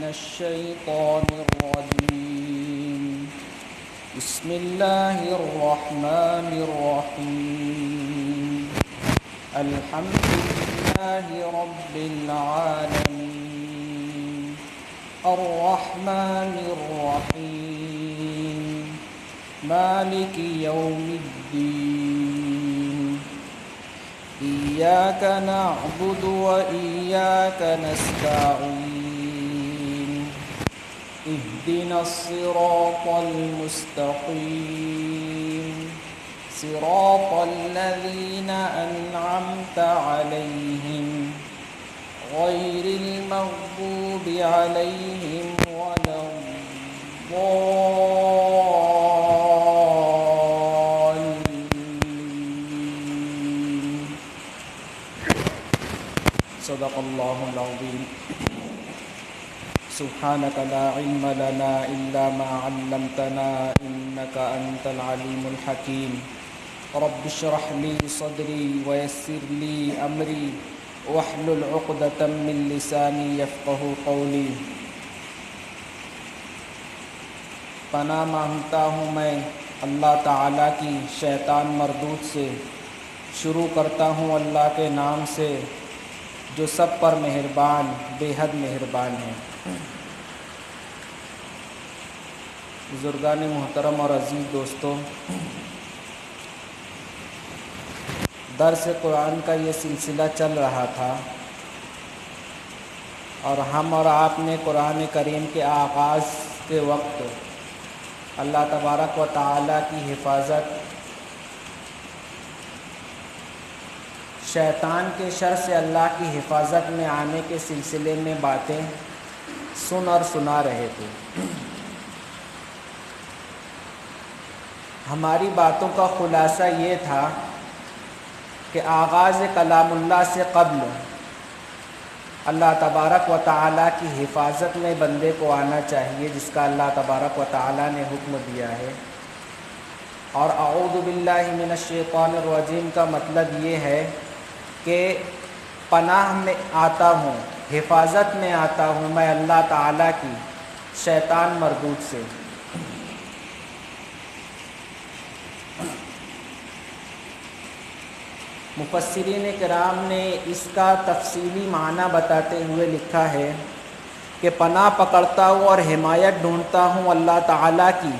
الشيطان الرجيم. بسم الله الرحمن الرحيم. الحمد لله رب العالمين الرحمن الرحيم مالك يوم الدين. إياك نعبد وإياك نستعين. اهدنا الصراط المستقيم صراط الذين أنعمت عليهم غير المغضوب عليهم ولا الضالين. صدق الله العظيم. سبحانك لا علم لنا إلا ما علمتنا إنك أنت العليم الحكيم. رب اشرح لي صدري ويسر لي أمري واحلل عقدة من لساني يفقهوا قولي. پناہ مانگتا ہوں میں اللہ تعالیٰ کی شیطان مردود سے. شروع کرتا ہوں اللہ کے نام سے جو سب پر مہربان بے حد مہربان ہے. بزرگان محترم اور عزیز دوستو، درس قرآن کا یہ سلسلہ چل رہا تھا اور ہم اور آپ نے قرآن کریم کے آغاز کے وقت اللہ تبارک و تعالیٰ کی حفاظت، شیطان کے شر سے اللہ کی حفاظت میں آنے کے سلسلے میں باتیں سن اور سنا رہے تھے. ہماری باتوں کا خلاصہ یہ تھا کہ آغاز کلام اللہ سے قبل اللہ تبارک و تعالیٰ کی حفاظت میں بندے کو آنا چاہیے، جس کا اللہ تبارک و تعالیٰ نے حکم دیا ہے. اور اعوذ باللہ من الشیطان الرجیم کا مطلب یہ ہے کہ پناہ میں آتا ہوں، حفاظت میں آتا ہوں میں اللہ تعالیٰ کی شیطان مردود سے. مفسرین کرام نے اس کا تفصیلی معنی بتاتے ہوئے لکھا ہے کہ پناہ پکڑتا ہوں اور حمایت ڈھونڈتا ہوں اللہ تعالیٰ کی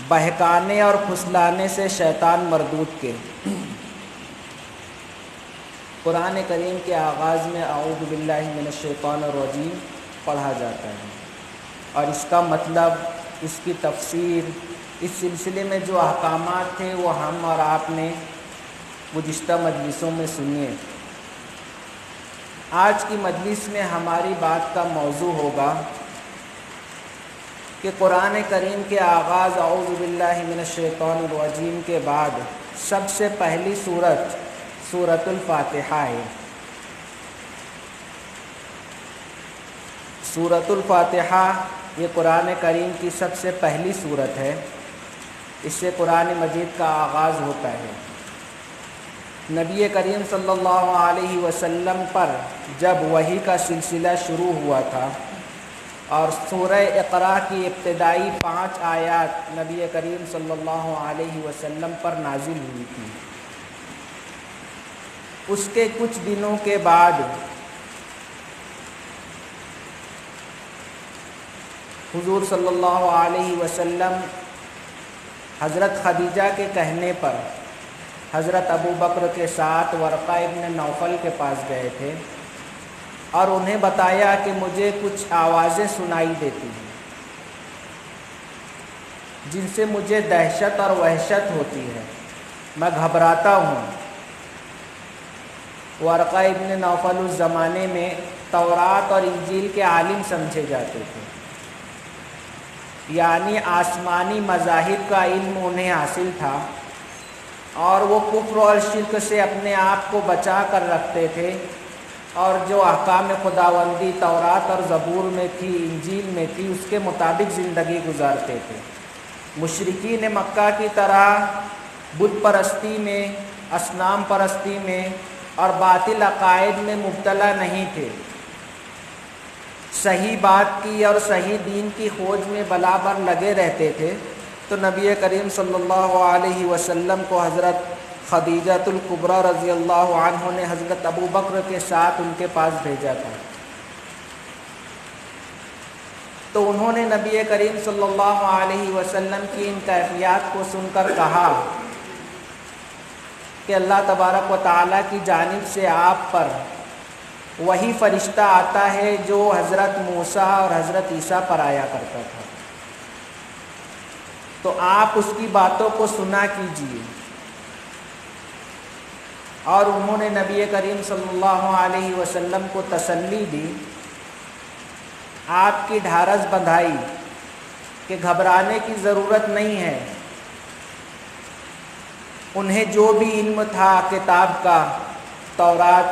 بہکانے اور پھسلانے سے شیطان مردود کے. قرآن کریم کے آغاز میں اعوذ باللہ من الشیطان الرجیم پڑھا جاتا ہے اور اس کا مطلب، اس کی تفسیر، اس سلسلے میں جو احکامات تھے وہ ہم اور آپ نے گزشتہ مجلسوں میں سنیے. آج کی مجلس میں ہماری بات کا موضوع ہوگا کہ قرآن کریم کے آغاز اعوذ باللہ من الشیطان الرجیم کے بعد سب سے پہلی سورت سورۃ الفاتحہ ہے. سورۃ الفاتحہ یہ قرآن کریم کی سب سے پہلی سورت ہے. اس سے قرآن مجید کا آغاز ہوتا ہے. نبی کریم صلی اللہ علیہ وسلم پر جب وحی کا سلسلہ شروع ہوا تھا اور سورہ اقرا کی ابتدائی 5 آیات نبی کریم صلی اللہ علیہ وسلم پر نازل ہوئی تھی، اس کے کچھ دنوں کے بعد حضور صلی اللہ علیہ وسلم حضرت خدیجہ کے کہنے پر حضرت ابو بکر کے ساتھ ورقہ ابن نوفل کے پاس گئے تھے اور انہیں بتایا کہ مجھے کچھ آوازیں سنائی دیتی ہیں جن سے مجھے دہشت اور وحشت ہوتی ہے، میں گھبراتا ہوں. ورقہ ابن نوفل اس زمانے میں تورات اور انجیل کے عالم سمجھے جاتے تھے، یعنی آسمانی مذاہب کا علم انہیں حاصل تھا اور وہ کفر اور شرک سے اپنے آپ کو بچا کر رکھتے تھے اور جو احکام خداوندی تورات اور زبور میں تھی، انجیل میں تھی، اس کے مطابق زندگی گزارتے تھے. مشرکین مکہ کی طرح بت پرستی میں، اصنام پرستی میں اور باطل عقائد میں مبتلا نہیں تھے. صحیح بات کی اور صحیح دین کی کھوج میں برابر لگے رہتے تھے، تو نبی کریم صلی اللہ علیہ وسلم کو حضرت خدیجۃ الکبریٰ رضی اللہ عنہ نے حضرت ابو بکر کے ساتھ ان کے پاس بھیجا تھا۔ تو انہوں نے نبی کریم صلی اللہ علیہ وسلم کی ان کیفیات کو سن کر کہا کہ اللہ تبارک و تعالیٰ کی جانب سے آپ پر وہی فرشتہ آتا ہے جو حضرت موسیٰ اور حضرت عیسیٰ پر آیا کرتا تھا، تو آپ اس کی باتوں کو سنا کیجیے۔ اور انہوں نے نبی کریم صلی اللہ علیہ وسلم کو تسلی دی، آپ کی ڈھارس بندھائی کہ گھبرانے کی ضرورت نہیں ہے۔ انہیں جو بھی علم تھا کتاب کا، تورات،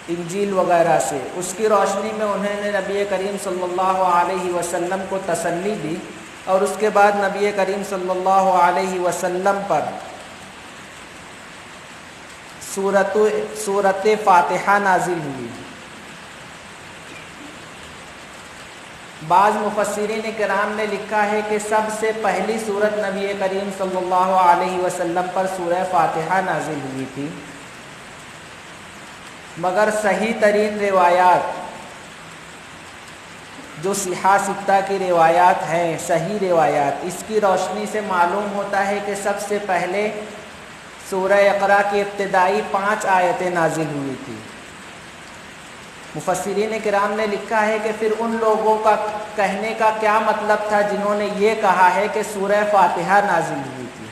انجیل وغیرہ سے، اس کی روشنی میں انہوں نے نبی کریم صلی اللہ علیہ وسلم کو تسلی دی، اور اس کے بعد نبی کریم صلی اللہ علیہ وسلم پر سورت فاتحہ نازل ہوئی۔ بعض مفسرین کرام نے لکھا ہے کہ سب سے پہلی سورت نبی کریم صلی اللہ علیہ وسلم پر سورہ فاتحہ نازل ہوئی تھی، مگر صحیح ترین روایات جو صحاح ستہ کی روایات ہیں، صحیح روایات، اس کی روشنی سے معلوم ہوتا ہے کہ سب سے پہلے سورہ اقرا کی ابتدائی 5 آیتیں نازل ہوئی تھی۔ مفسرین کرام نے لکھا ہے کہ پھر ان لوگوں کا کہنے کا کیا مطلب تھا جنہوں نے یہ کہا ہے کہ سورہ فاتحہ نازل ہوئی تھی۔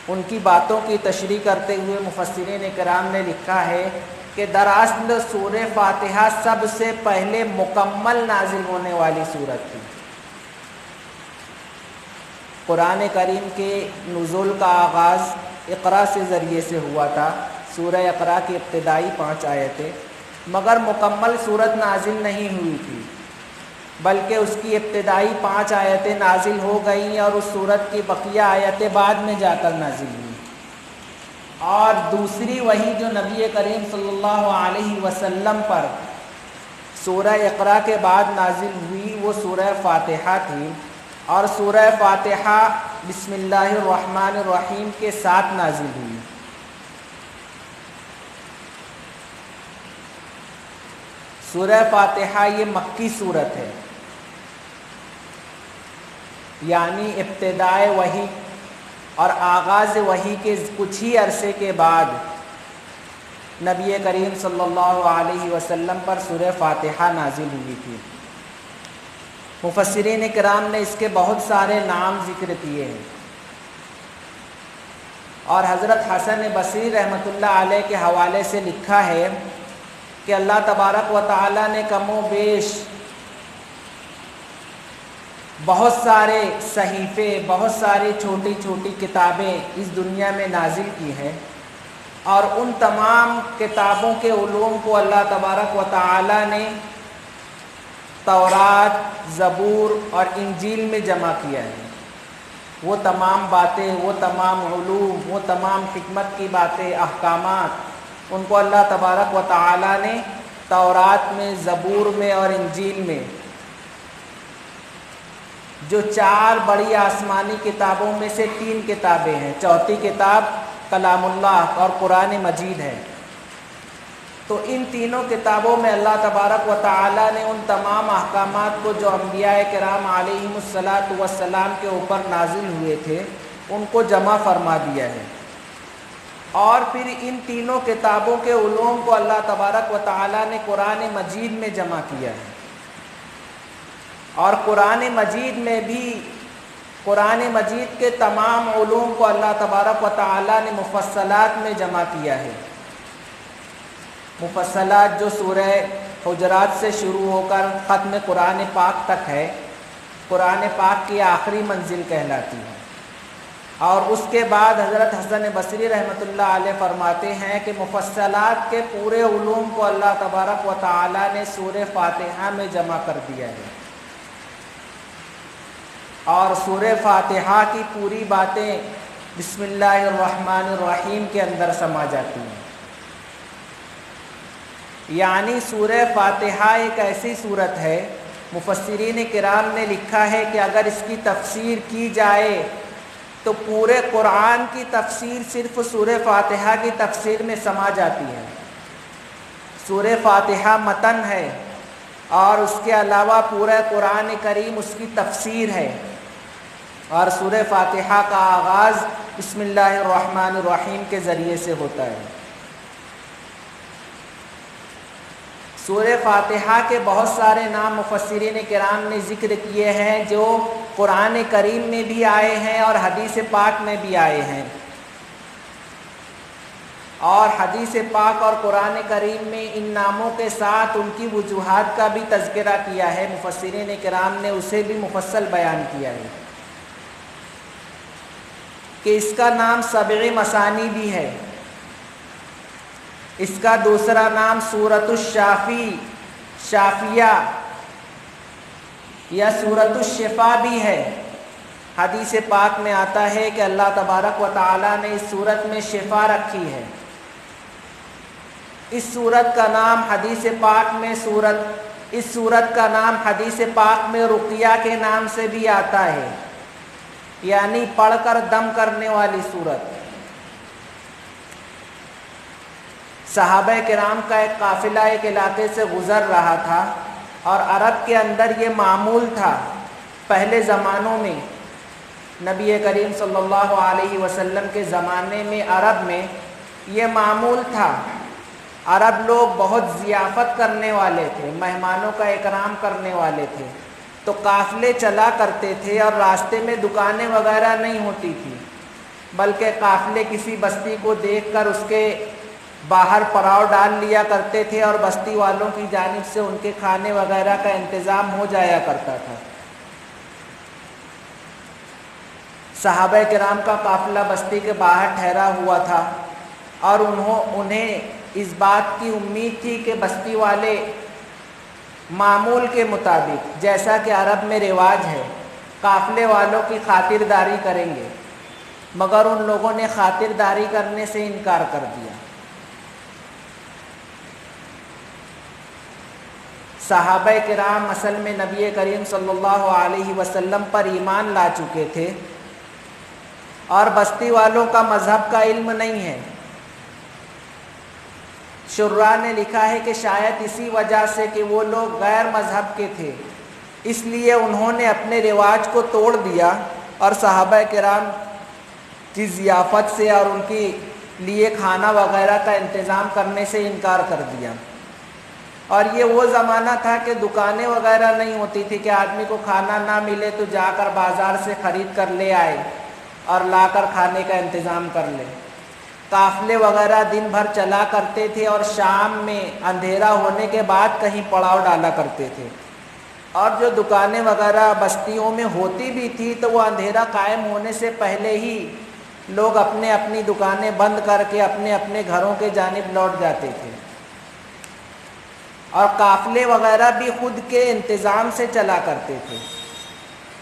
ان کی باتوں کی تشریح کرتے ہوئے مفسرین کرام نے لکھا ہے کہ دراصل سورہ فاتحہ سب سے پہلے مکمل نازل ہونے والی سورت تھی۔ قرآن کریم کے نزول کا آغاز اقرا سے ذریعے سے ہوا تھا، سورہ اقرا کی ابتدائی 5 آیتیں، مگر مکمل سورت نازل نہیں ہوئی تھی، بلکہ اس کی ابتدائی 5 آیتیں نازل ہو گئیں اور اس سورت کی بقیہ آیتیں بعد میں جا کر نازل ہوئیں۔ اور دوسری وحی جو نبی کریم صلی اللہ علیہ وسلم پر سورہ اقرا کے بعد نازل ہوئی وہ سورہ فاتحہ تھی، اور سورہ فاتحہ بسم اللہ الرحمن الرحیم کے ساتھ نازل ہوئی۔ سورہ فاتحہ یہ مکی صورت ہے، یعنی ابتدائے وحی اور آغاز وحی کے کچھ ہی عرصے کے بعد نبی کریم صلی اللہ علیہ وسلم پر سورہ فاتحہ نازل ہوئی تھی۔ مفسرین کرام نے اس کے بہت سارے نام ذکر کیے ہیں، اور حضرت حسن بصری رحمۃ اللہ علیہ کے حوالے سے لکھا ہے کہ اللہ تبارک و تعالیٰ نے کم و بیش بہت سارے صحیفے، بہت ساری چھوٹی چھوٹی کتابیں اس دنیا میں نازل کی ہیں، اور ان تمام کتابوں کے علوم کو اللہ تبارک و تعالیٰ نے تورات، زبور اور انجیل میں جمع کیا ہے۔ وہ تمام باتیں، وہ تمام علوم، وہ تمام حکمت کی باتیں، احکامات، ان کو اللہ تبارک و تعالیٰ نے تورات میں، زبور میں اور انجیل میں، جو 4 بڑی آسمانی کتابوں میں سے 3 کتابیں ہیں، چوتھی کتاب کلام اللہ اور قرآن مجید ہے، تو ان تینوں کتابوں میں اللہ تبارک و تعالیٰ نے ان تمام احکامات کو جو انبیاء کرام علیہم الصلاۃ والسلام کے اوپر نازل ہوئے تھے ان کو جمع فرما دیا ہے، اور پھر ان تینوں کتابوں کے علوم کو اللہ تبارک و تعالیٰ نے قرآن مجید میں جمع کیا ہے، اور قرآن مجید میں بھی قرآن مجید کے تمام علوم کو اللہ تبارک و تعالیٰ نے مفصلات میں جمع کیا ہے۔ مفصلات جو سورہ حجرات سے شروع ہو کر ختم قرآن پاک تک ہے، قرآن پاک کی آخری منزل کہلاتی ہے۔ اور اس کے بعد حضرت حسن بصری رحمۃ اللہ علیہ فرماتے ہیں کہ مفصلات کے پورے علوم کو اللہ تبارک و تعالیٰ نے سورہ فاتحہ میں جمع کر دیا ہے، اور سورہ فاتحہ کی پوری باتیں بسم اللہ الرحمن الرحیم کے اندر سما جاتی ہیں۔ یعنی سورہ فاتحہ ایک ایسی صورت ہے، مفسرین کرام نے لکھا ہے کہ اگر اس کی تفسیر کی جائے تو پورے قرآن کی تفسیر صرف سورہ فاتحہ کی تفسیر میں سما جاتی ہے۔ سورہ فاتحہ متن ہے اور اس کے علاوہ پورا قرآن کریم اس کی تفسیر ہے، اور سورہ فاتحہ کا آغاز بسم اللہ الرحمن الرحیم کے ذریعے سے ہوتا ہے۔ سورہ فاتحہ کے بہت سارے نام مفسرین کرام نے ذکر کیے ہیں جو قرآن کریم میں بھی آئے ہیں اور حدیث پاک میں بھی آئے ہیں، اور حدیث پاک اور قرآن کریم میں ان ناموں کے ساتھ ان کی وجوہات کا بھی تذکرہ کیا ہے، مفسرین کرام نے اسے بھی مفصل بیان کیا ہے کہ اس کا نام سبع مثانی بھی ہے، اس کا دوسرا نام سورۃ الشافی، شافیہ یا سورۃ الشفا بھی ہے۔ حدیث پاک میں آتا ہے کہ اللہ تبارک و تعالیٰ نے اس سورت میں شفا رکھی ہے۔ اس سورت کا نام حدیث پاک میں رقیہ کے نام سے بھی آتا ہے، یعنی پڑھ کر دم کرنے والی سورت۔ صحابہ کرام کا ایک قافلہ ایک علاقے سے گزر رہا تھا، اور عرب کے اندر یہ معمول تھا، پہلے زمانوں میں نبی کریم صلی اللہ علیہ وسلم کے زمانے میں عرب میں یہ معمول تھا۔ عرب لوگ بہت ضیافت کرنے والے تھے، مہمانوں کا اکرام کرنے والے تھے، تو قافلے چلا کرتے تھے اور راستے میں دکانیں وغیرہ نہیں ہوتی تھی، بلکہ قافلے کسی بستی کو دیکھ کر اس کے باہر پڑاؤ ڈال لیا کرتے تھے، اور بستی والوں کی جانب سے ان کے کھانے وغیرہ کا انتظام ہو جایا کرتا تھا۔ صحابہ کرام کا قافلہ بستی کے باہر ٹھہرا ہوا تھا، اور انہیں اس بات کی امید تھی کہ بستی والے معمول کے مطابق، جیسا کہ عرب میں رواج ہے، قافلے والوں کی خاطرداری کریں گے، مگر ان لوگوں نے خاطرداری کرنے سے انکار کر دیا۔ صحابہ کرام اصل میں نبی کریم صلی اللہ علیہ وسلم پر ایمان لا چکے تھے، اور بستی والوں کا مذہب کا علم نہیں ہے۔ شراح نے لکھا ہے کہ شاید اسی وجہ سے کہ وہ لوگ غیر مذہب کے تھے، اس لیے انہوں نے اپنے رواج کو توڑ دیا اور صحابہ کرام کی ضیافت سے اور ان کے لیے کھانا وغیرہ کا انتظام کرنے سے انکار کر دیا۔ اور یہ وہ زمانہ تھا کہ دکانیں وغیرہ نہیں ہوتی تھی کہ آدمی کو کھانا نہ ملے تو جا کر بازار سے خرید کر لے آئے اور لا کر کھانے کا انتظام کر لے۔ قافلے وغیرہ دن بھر چلا کرتے تھے اور شام میں اندھیرا ہونے کے بعد کہیں پڑاؤ ڈالا کرتے تھے، اور جو دکانیں وغیرہ بستیوں میں ہوتی بھی تھی تو وہ اندھیرا قائم ہونے سے پہلے ہی لوگ اپنے اپنی دکانیں بند کر کے اپنے اپنے گھروں کے جانب لوٹ جاتے تھے، اور قافلے وغیرہ بھی خود کے انتظام سے چلا کرتے تھے۔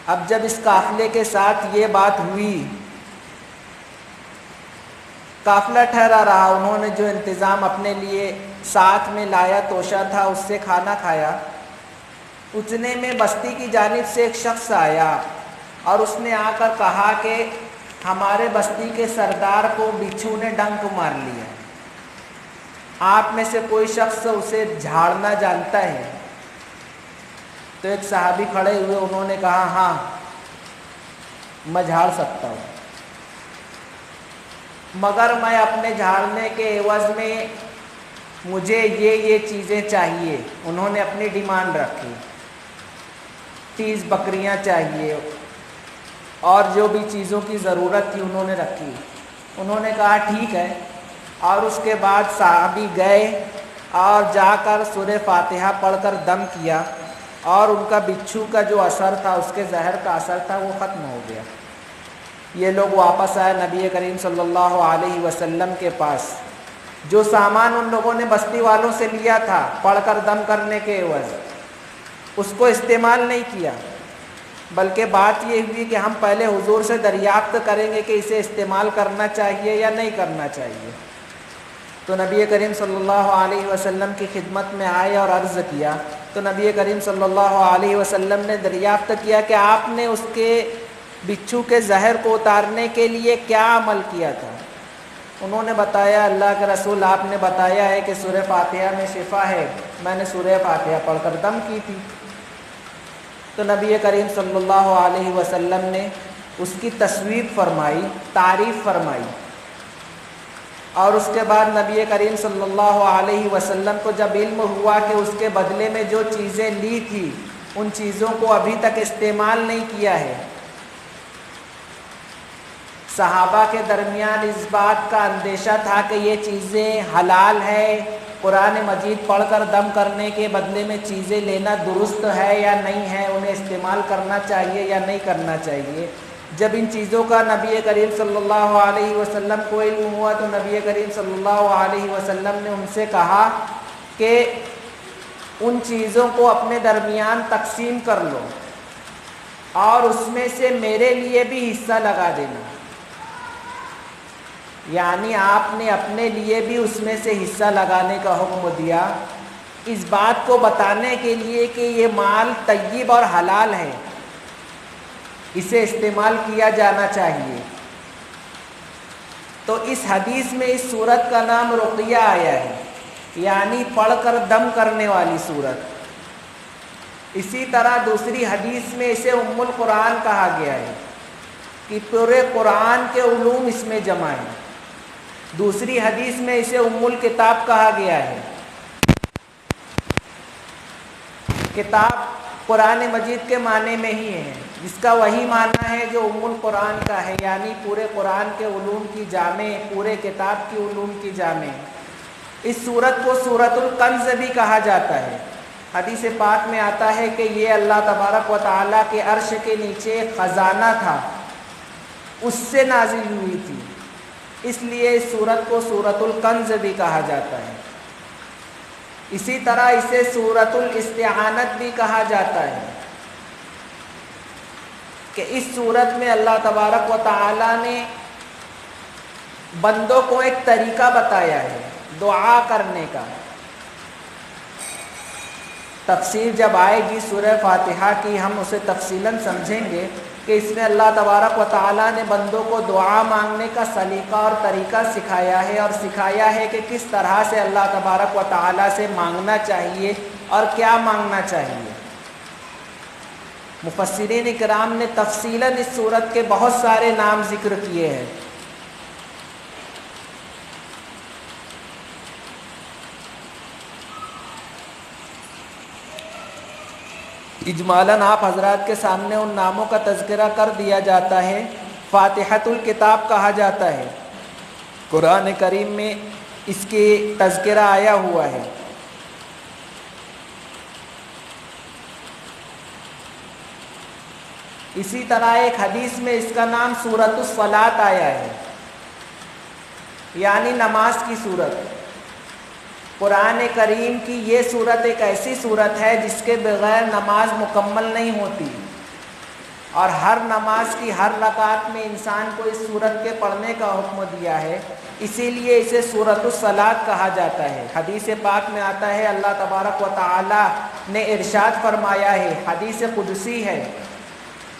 اب جب اس قافلے کے ساتھ یہ بات ہوئی، قافلہ ٹھہرا رہا، انہوں نے جو انتظام اپنے لیے ساتھ میں لایا توشہ تھا اس سے کھانا کھایا، اتنے میں بستی کی جانب سے ایک شخص آیا اور اس نے آ کر کہا کہ ہمارے بستی کے سردار کو بچھو نے ڈنک مار لیا، آپ میں سے کوئی شخص اسے جھاڑنا جانتا ہے؟ تو ایک صحابی کھڑے ہوئے، انہوں نے کہا ہاں میں جھاڑ سکتا ہوں، مگر میں اپنے جھاڑنے کے عوض میں مجھے یہ چیزیں چاہیے۔ انہوں نے اپنی ڈیمانڈ رکھی، 30 بکریاں چاہیے، اور جو بھی چیزوں کی ضرورت تھی انہوں نے رکھی۔ انہوں نے کہا ٹھیک ہے، اور اس کے بعد صحابی گئے اور جا کر سورہ فاتحہ پڑھ کر دم کیا، اور ان کا بچھو کا جو اثر تھا، اس کے زہر کا اثر تھا، وہ ختم ہو گیا۔ یہ لوگ واپس آئے نبی کریم صلی اللہ علیہ وسلم کے پاس، جو سامان ان لوگوں نے بستی والوں سے لیا تھا پڑھ کر دم کرنے کے عوض، اس کو استعمال نہیں کیا، بلکہ بات یہ ہوئی کہ ہم پہلے حضور سے دریافت کریں گے کہ اسے استعمال کرنا چاہیے یا نہیں کرنا چاہیے۔ تو نبی کریم صلی اللہ علیہ وسلم کی خدمت میں آئے اور عرض کیا، تو نبی کریم صلی اللہ علیہ وسلم نے دریافت کیا کہ آپ نے اس کے بچھو کے زہر کو اتارنے کے لیے کیا عمل کیا تھا؟ انہوں نے بتایا، اللہ کے رسول آپ نے بتایا ہے کہ سورہ فاتحہ میں شفا ہے، میں نے سورہ فاتحہ پڑھ کر دم کی تھی۔ تو نبی کریم صلی اللہ علیہ وسلم نے اس کی تصویب فرمائی، تعریف فرمائی، اور اس کے بعد نبی کریم صلی اللہ علیہ وسلم کو جب علم ہوا کہ اس کے بدلے میں جو چیزیں لی تھی ان چیزوں کو ابھی تک استعمال نہیں کیا ہے، صحابہ کے درمیان اس بات کا اندیشہ تھا کہ یہ چیزیں حلال ہے، قرآن مجید پڑھ کر دم کرنے کے بدلے میں چیزیں لینا درست ہے یا نہیں ہے، انہیں استعمال کرنا چاہیے یا نہیں کرنا چاہیے۔ جب ان چیزوں کا نبی کریم صلی اللہ علیہ وسلم کو علم ہوا تو نبی کریم صلی اللہ علیہ وسلم نے ان سے کہا کہ ان چیزوں کو اپنے درمیان تقسیم کر لو اور اس میں سے میرے لیے بھی حصہ لگا دینا، یعنی آپ نے اپنے لیے بھی اس میں سے حصہ لگانے کا حکم دیا، اس بات کو بتانے کے لیے کہ یہ مال طیب اور حلال ہے، اسے استعمال کیا جانا چاہیے۔ تو اس حدیث میں اس سورت کا نام رقیہ آیا ہے، یعنی پڑھ کر دم کرنے والی سورت۔ اسی طرح دوسری حدیث میں اسے ام القرآن کہا گیا ہے کہ پورے قرآن کے علوم اس میں جمع ہیں۔ دوسری حدیث میں اسے ام الکتاب کہا گیا ہے۔ کتاب قرآن مجید کے معنی میں ہی ہے، جس کا وہی معنی ہے جو ام القرآن کا ہے، یعنی پورے قرآن کے علوم کی جامع، پورے کتاب کی علوم کی جامع۔ اس سورت کو سورۃ الکنز بھی کہا جاتا ہے۔ حدیث پاک میں آتا ہے کہ یہ اللہ تبارک و تعالیٰ کے عرش کے نیچے ایک خزانہ تھا، اس سے نازل ہوئی تھی، اس لیے اس سورت کو سورۃ الکنز بھی کہا جاتا ہے۔ اسی طرح اسے سورۃ الاستعانت بھی کہا جاتا ہے کہ اس سورت میں اللہ تبارک و تعالیٰ نے بندوں کو ایک طریقہ بتایا ہے دعا کرنے کا۔ تفسیر جب آئے گی سورہ فاتحہ کی ہم اسے تفصیلاً سمجھیں گے کہ اس میں اللہ تبارک و تعالیٰ نے بندوں کو دعا مانگنے کا سلیقہ اور طریقہ سکھایا ہے، اور سکھایا ہے کہ کس طرح سے اللہ تبارک و تعالیٰ سے مانگنا چاہیے اور کیا مانگنا چاہیے۔ مفسرین کرام نے تفصیلاً اس سورت کے بہت سارے نام ذکر کیے ہیں۔ اجمالاً آپ حضرات کے سامنے ان ناموں کا تذکرہ کر دیا جاتا ہے۔ فاتحۃ الکتاب کہا جاتا ہے، قرآن کریم میں اس کے تذکرہ آیا ہوا ہے۔ اسی طرح ایک حدیث میں اس کا نام سورۃ الصلاۃ آیا ہے، یعنی نماز کی سورت۔ قرآن کریم کی یہ سورت ایک ایسی سورت ہے جس کے بغیر نماز مکمل نہیں ہوتی، اور ہر نماز کی ہر رکعت میں انسان کو اس سورت کے پڑھنے کا حکم دیا ہے، اسی لیے اسے سورۃ الصلاۃ کہا جاتا ہے۔ حدیث پاک میں آتا ہے اللہ تبارک و تعالی نے ارشاد فرمایا ہے، حدیث قدسی ہے،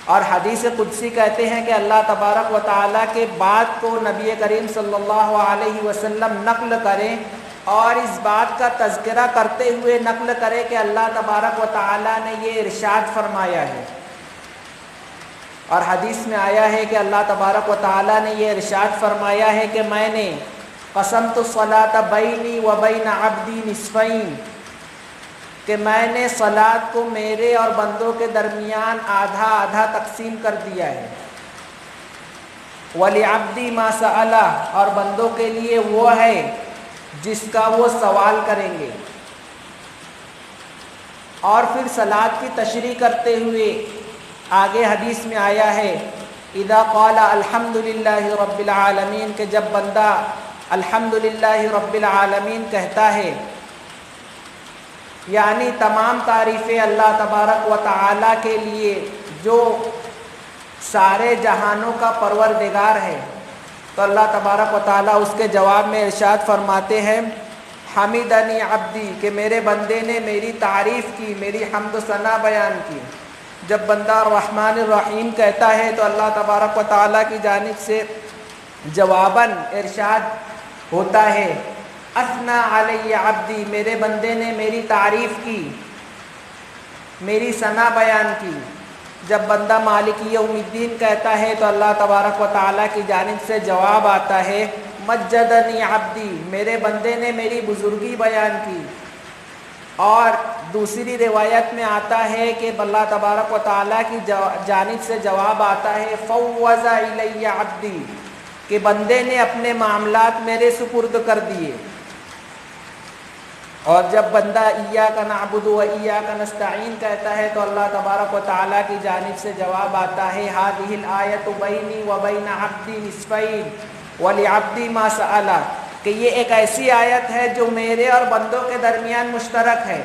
اور حدیث قدسی کہتے ہیں کہ اللہ تبارک و تعالی کے بات کو نبی کریم صلی اللہ علیہ وسلم نقل کریں اور اس بات کا تذکرہ کرتے ہوئے نقل کرے کہ اللہ تبارک و تعالی نے یہ ارشاد فرمایا ہے۔ اور حدیث میں آیا ہے کہ اللہ تبارک و تعالی نے یہ ارشاد فرمایا ہے کہ میں نے قسمت الصلاۃ بینی و بین عبدی نصفین، کہ میں نے صلاۃ کو میرے اور بندوں کے درمیان آدھا آدھا تقسیم کر دیا ہے۔ وَلِعَبْدِي مَا سَأَلَ، اور بندوں کے لیے وہ ہے جس کا وہ سوال کریں گے۔ اور پھر صلاۃ کی تشریح کرتے ہوئے آگے حدیث میں آیا ہے اذا قال الحمد للہ رب العالمین، کہ جب بندہ الحمد للہ رب العالمین کہتا ہے، یعنی تمام تعریفیں اللہ تبارک و تعالی کے لیے جو سارے جہانوں کا پروردگار ہے، تو اللہ تبارک و تعالیٰ اس کے جواب میں ارشاد فرماتے ہیں حمیدنی عبدی، کہ میرے بندے نے میری تعریف کی، میری حمد و ثنا بیان کی۔ جب بندہ الرحمن الرحیم کہتا ہے تو اللہ تبارک و تعالیٰ کی جانب سے جواباً ارشاد ہوتا ہے اثنا علی عبدی، میرے بندے نے میری تعریف کی، میری ثنا بیان کی۔ جب بندہ مالک یوم الدین کہتا ہے تو اللہ تبارک و تعالیٰ کی جانب سے جواب آتا ہے مجدنی عبدی، میرے بندے نے میری بزرگی بیان کی۔ اور دوسری روایت میں آتا ہے کہ اللہ تبارک و تعالیٰ کی جانب سے جواب آتا ہے فوض الی عبدی، کہ بندے نے اپنے معاملات میرے سپرد کر دیے۔ اور جب بندہ ایاک نعبد و ایاک نستعین کہتا ہے تو اللہ تبارک و تعالیٰ کی جانب سے جواب آتا ہے ھذہ الآیۃ بینی و بین عبدی نصفین ولعبدی ما سأل، کہ یہ ایک ایسی آیت ہے جو میرے اور بندوں کے درمیان مشترک ہے،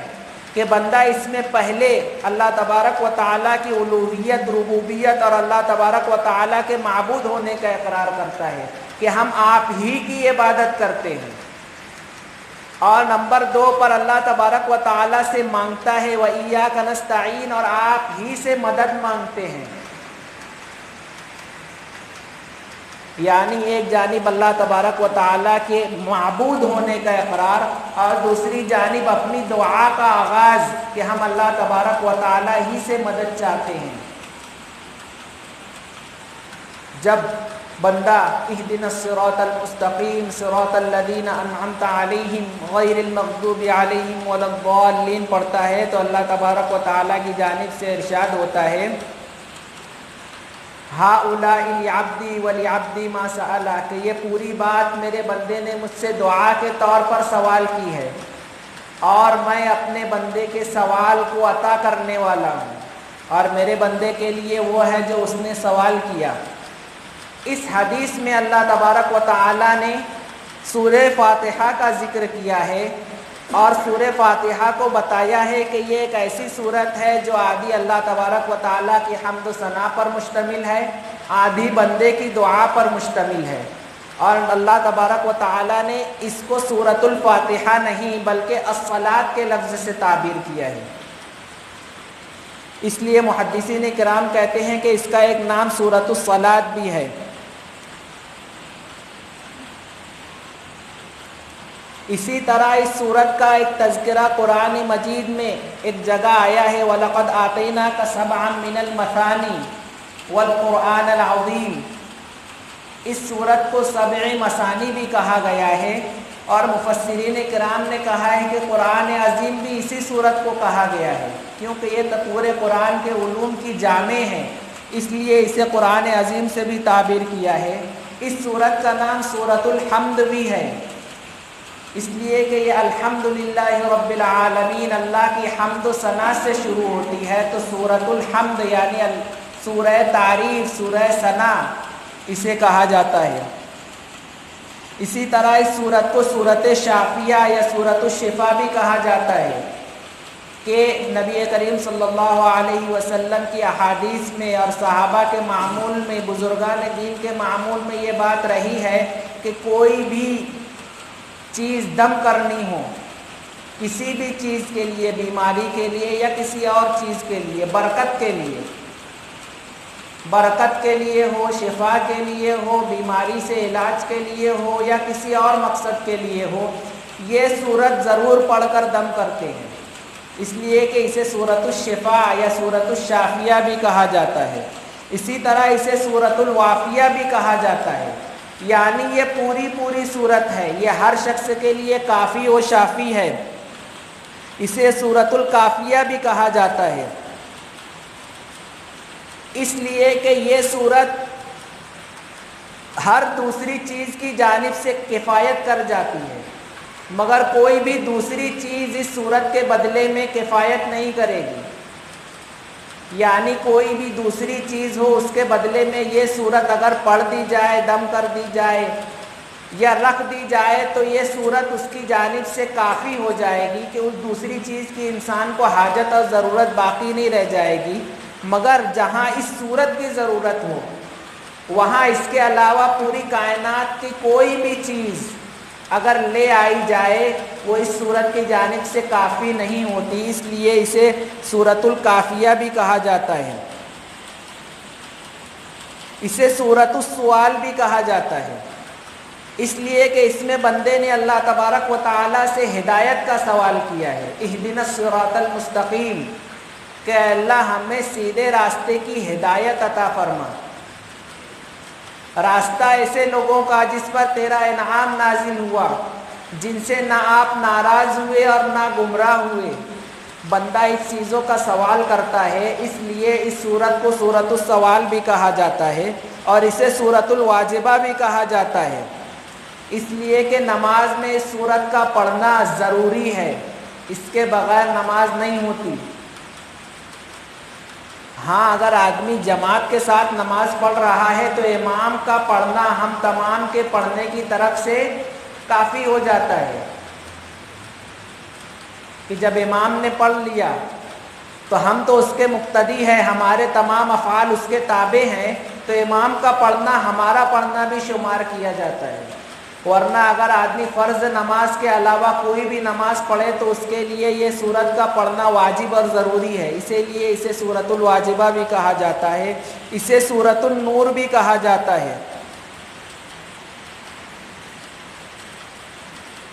کہ بندہ اس میں پہلے اللہ تبارک و تعالیٰ کی الوہیت، ربوبیت اور اللہ تبارک و تعالیٰ کے معبود ہونے کا اقرار کرتا ہے کہ ہم آپ ہی کی عبادت کرتے ہیں، اور نمبر 2 پر اللہ تبارک و تعالیٰ سے مانگتا ہے وَإِيَّاكَ نَسْتَعِينُ، اور آپ ہی سے مدد مانگتے ہیں۔ یعنی ایک جانب اللہ تبارک و تعالیٰ کے معبود ہونے کا اقرار، اور دوسری جانب اپنی دعا کا آغاز کہ ہم اللہ تبارک و تعالیٰ ہی سے مدد چاہتے ہیں۔ جب بندہ اہدنا الصراط المستقیم صراط الذین انعمت علیہم غیر المغضوب علیہم ولا الضالین پڑھتا ہے تو اللہ تبارک و تعالیٰ کی جانب سے ارشاد ہوتا ہے ہؤلاء لعبدی ولعبدی ما سأل، کہ یہ پوری بات میرے بندے نے مجھ سے دعا کے طور پر سوال کی ہے، اور میں اپنے بندے کے سوال کو عطا کرنے والا ہوں، اور میرے بندے کے لیے وہ ہے جو اس نے سوال کیا۔ اس حدیث میں اللہ تبارک و تعالیٰ نے سورہ فاتحہ کا ذکر کیا ہے، اور سورہ فاتحہ کو بتایا ہے کہ یہ ایک ایسی صورت ہے جو آدھی اللہ تبارک و تعالیٰ کی حمد و ثنا پر مشتمل ہے، آدھی بندے کی دعا پر مشتمل ہے، اور اللہ تبارک و تعالیٰ نے اس کو سورۃ الفاتحہ نہیں بلکہ الصلاۃ کے لفظ سے تعبیر کیا ہے۔ اس لیے محدثین کرام کہتے ہیں کہ اس کا ایک نام سورۃ الصلاۃ بھی ہے۔ اسی طرح اس سورت کا ایک تذکرہ قرآن مجید میں ایک جگہ آیا ہے وَلَقَدْ آتَيْنَاكَ سَبْعًا مِنَ الْمَثَانِي وَالْقُرْآنَ الْعَظِيمِ، اس سورت کو سبع مثانی بھی کہا گیا ہے، اور مفسرین کرام نے کہا ہے کہ قرآن عظیم بھی اسی سورت کو کہا گیا ہے، کیونکہ یہ تو پورے قرآن کے علوم کی جامع ہے، اس لیے اسے قرآن عظیم سے بھی تعبیر کیا ہے۔ اس سورت کا نام سورۃ الحمد بھی ہے، اس لیے کہ یہ الحمدللہ رب العالمین، اللہ کی حمد و ثنا سے شروع ہوتی ہے، تو سورۃ الحمد یعنی سورہ تعریف، سورہ ثنا اسے کہا جاتا ہے۔ اسی طرح اس سورت کو سورۃ شافیہ یا سورۃ الشفا بھی کہا جاتا ہے، کہ نبی کریم صلی اللہ علیہ وسلم کی احادیث میں اور صحابہ کے معمول میں، بزرگان دین کے معمول میں یہ بات رہی ہے کہ کوئی بھی چیز دم کرنی ہو، کسی بھی چیز کے لیے، بیماری کے لیے یا کسی اور چیز کے لیے، برکت کے لیے ہو، شفا کے لیے ہو، بیماری سے علاج کے لیے ہو یا کسی اور مقصد کے لیے ہو، یہ سورت ضرور پڑھ کر دم کرتے ہیں، اس لیے کہ اسے سورۃ الشفا یا سورۃ الشافیہ بھی کہا جاتا ہے۔ اسی طرح اسے سورۃ الوافیہ بھی کہا جاتا ہے، یعنی یہ پوری صورت ہے، یہ ہر شخص کے لیے کافی و شافی ہے، اسے سورۃ الکافیہ بھی کہا جاتا ہے، اس لیے کہ یہ صورت ہر دوسری چیز کی جانب سے کفایت کر جاتی ہے، مگر کوئی بھی دوسری چیز اس صورت کے بدلے میں کفایت نہیں کرے گی، یعنی کوئی بھی دوسری چیز ہو اس کے بدلے میں یہ صورت اگر پڑھ دی جائے، دم کر دی جائے یا رکھ دی جائے تو یہ صورت اس کی جانب سے کافی ہو جائے گی، کہ اس دوسری چیز کی انسان کو حاجت اور ضرورت باقی نہیں رہ جائے گی، مگر جہاں اس صورت کی ضرورت ہو وہاں اس کے علاوہ پوری کائنات کی کوئی بھی چیز اگر لے آئی جائے وہ اس سورت کی جانب سے کافی نہیں ہوتی، اس لیے اسے سورۃ الکافیہ بھی کہا جاتا ہے، اسے سورۃ السؤال بھی کہا جاتا ہے، اس لیے کہ اس میں بندے نے اللہ تبارک و تعالیٰ سے ہدایت کا سوال کیا ہے، اہدنا الصراط المستقیم، کہ اللہ ہمیں سیدھے راستے کی ہدایت عطا فرما، راستہ ایسے لوگوں کا جس پر تیرا انعام نازل ہوا، جن سے نہ آپ ناراض ہوئے اور نہ گمراہ ہوئے۔ بندہ اس چیزوں کا سوال کرتا ہے، اس لیے اس سورت کو سورۃ السؤال بھی کہا جاتا ہے اور اسے سورۃ الواجبہ بھی کہا جاتا ہے، اس لیے کہ نماز میں اس سورت کا پڑھنا ضروری ہے، اس کے بغیر نماز نہیں ہوتی۔ ہاں اگر آدمی جماعت کے ساتھ نماز پڑھ رہا ہے تو امام کا پڑھنا ہم تمام کے پڑھنے کی طرف سے کافی ہو جاتا ہے، کہ جب امام نے پڑھ لیا تو ہم تو اس کے مقتدی ہیں، ہمارے تمام افعال اس کے تابع ہیں، تو امام کا پڑھنا ہمارا پڑھنا بھی شمار کیا جاتا ہے۔ ورنہ اگر آدمی فرض نماز کے علاوہ کوئی بھی نماز پڑھے تو اس کے لیے یہ سورت کا پڑھنا واجب اور ضروری ہے، اسی لیے اسے سورۃ الواجبہ بھی کہا جاتا ہے، اسے سورۃ النور بھی کہا جاتا ہے۔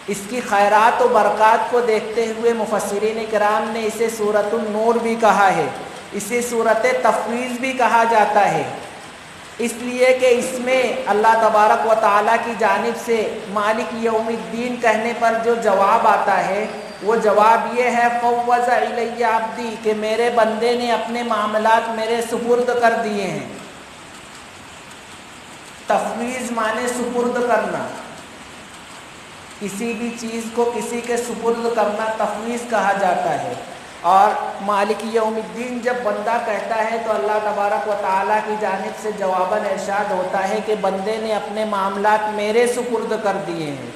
اس کی خیرات و برکات کو دیکھتے ہوئے مفسرین کرام نے اسے سورۃ النور بھی کہا ہے، اسے سورۃ تفویض بھی کہا جاتا ہے، اس لیے کہ اس میں اللہ تبارک و تعالیٰ کی جانب سے مالک یوم الدین کہنے پر جو جواب آتا ہے وہ جواب یہ ہے فوض الی عبدی، کہ میرے بندے نے اپنے معاملات میرے سپرد کر دیے ہیں۔ تفویض معنی سپرد کرنا، کسی بھی چیز کو کسی کے سپرد کرنا تفویض کہا جاتا ہے، اور مالک یوم الدین جب بندہ کہتا ہے تو اللہ تبارک و تعالیٰ کی جانب سے جواباً ارشاد ہوتا ہے کہ بندے نے اپنے معاملات میرے سپرد کر دیے ہیں،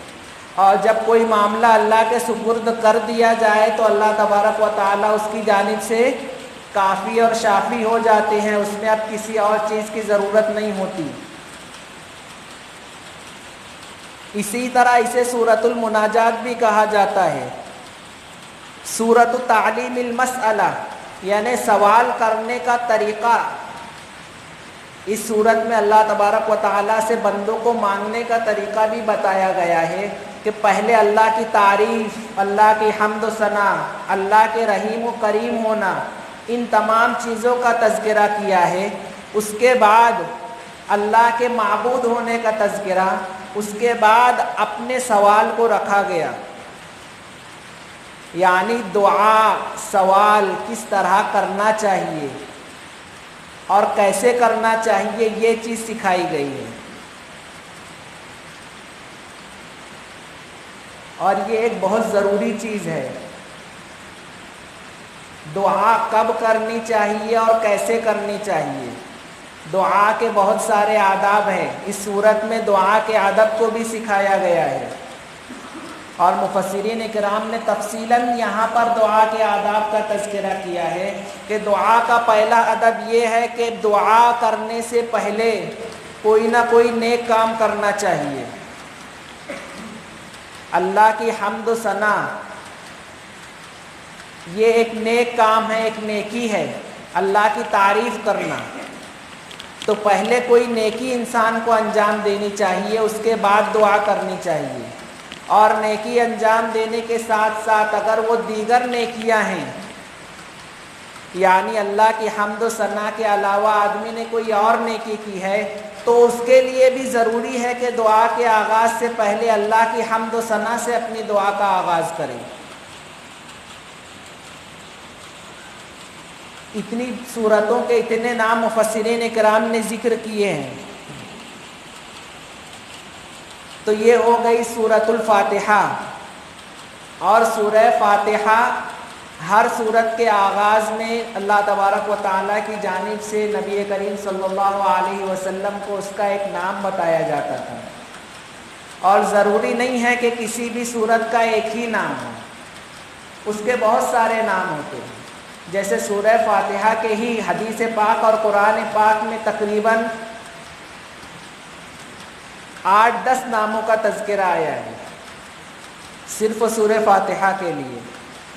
اور جب کوئی معاملہ اللہ کے سپرد کر دیا جائے تو اللہ تبارک و تعالیٰ اس کی جانب سے کافی اور شافی ہو جاتے ہیں، اس میں اب کسی اور چیز کی ضرورت نہیں ہوتی۔ اسی طرح اسے سورۃ المناجات بھی کہا جاتا ہے، سورۃ تعلیم المسئلہ، یعنی سوال کرنے کا طریقہ۔ اس سورت میں اللہ تبارک و تعالیٰ سے بندوں کو مانگنے کا طریقہ بھی بتایا گیا ہے، کہ پہلے اللہ کی تعریف، اللہ کی حمد و ثنا، اللہ کے رحیم و کریم ہونا، ان تمام چیزوں کا تذکرہ کیا ہے، اس کے بعد اللہ کے معبود ہونے کا تذکرہ، اس کے بعد اپنے سوال کو رکھا گیا، یعنی دعا سوال کس طرح کرنا چاہیے اور کیسے کرنا چاہیے، یہ چیز سکھائی گئی ہے۔ اور یہ ایک بہت ضروری چیز ہے، دعا کب کرنی چاہیے اور کیسے کرنی چاہیے۔ دعا کے بہت سارے آداب ہیں، اس صورت میں دعا کے ادب کو بھی سکھایا گیا ہے، اور مفسرین کرام نے تفصیلاً یہاں پر دعا کے آداب کا تذکرہ کیا ہے، کہ دعا کا پہلا ادب یہ ہے کہ دعا کرنے سے پہلے کوئی نہ کوئی نیک کام کرنا چاہیے۔ اللہ کی حمد و ثنا یہ ایک نیک کام ہے، ایک نیکی ہے، اللہ کی تعریف کرنا، تو پہلے کوئی نیکی انسان کو انجام دینی چاہیے، اس کے بعد دعا کرنی چاہیے، اور نیکی انجام دینے کے ساتھ ساتھ اگر وہ دیگر نیکیاں ہیں، یعنی اللہ کی حمد و ثنا کے علاوہ آدمی نے کوئی اور نیکی کی ہے، تو اس کے لیے بھی ضروری ہے کہ دعا کے آغاز سے پہلے اللہ کی حمد و ثنا سے اپنی دعا کا آغاز کرے۔ اتنی صورتوں کے اتنے نام مفسرین کرام نے ذکر کیے ہیں، تو یہ ہو گئی سورۃ الفاتحہ۔ اور سورہ فاتحہ ہر سورت کے آغاز میں اللہ تبارک و تعالیٰ کی جانب سے نبی کریم صلی اللہ علیہ وسلم کو اس کا ایک نام بتایا جاتا تھا، اور ضروری نہیں ہے کہ کسی بھی سورت کا ایک ہی نام ہو، اس کے بہت سارے نام ہوتے ہیں۔ جیسے سورہ فاتحہ کے ہی حدیث پاک اور قرآن پاک میں تقریباً 8-10 ناموں کا تذکرہ آیا ہے صرف سورہ فاتحہ کے لیے.